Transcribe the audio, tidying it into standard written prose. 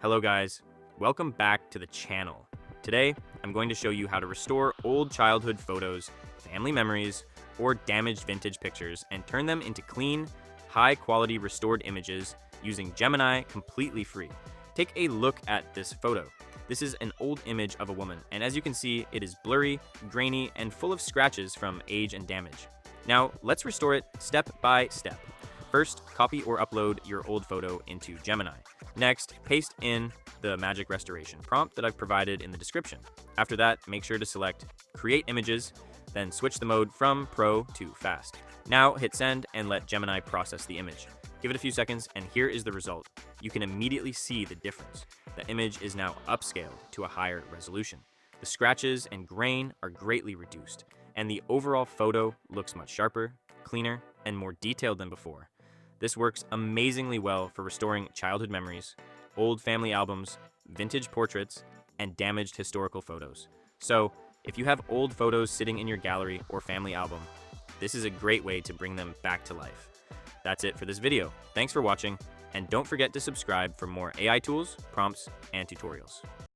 Hello guys, welcome back to the channel. Today, I'm going to show you how to restore old childhood photos, family memories, or damaged vintage pictures and turn them into clean, high-quality restored images using Gemini completely free. Take a look at this photo. This is an old image of a woman, and as you can see, it is blurry, grainy, and full of scratches from age and damage. Now, let's restore it step by step. First, copy or upload your old photo into Gemini. Next, paste in the magic restoration prompt that I've provided in the description. After that, make sure to select Create Images, then switch the mode from Pro to Fast. Now hit send and let Gemini process the image. Give it a few seconds and here is the result. You can immediately see the difference. The image is now upscaled to a higher resolution. The scratches and grain are greatly reduced, and the overall photo looks much sharper, cleaner, and more detailed than before. This works amazingly well for restoring childhood memories, old family albums, vintage portraits, and damaged historical photos. So, if you have old photos sitting in your gallery or family album, this is a great way to bring them back to life. That's it for this video. Thanks for watching, and don't forget to subscribe for more AI tools, prompts, and tutorials.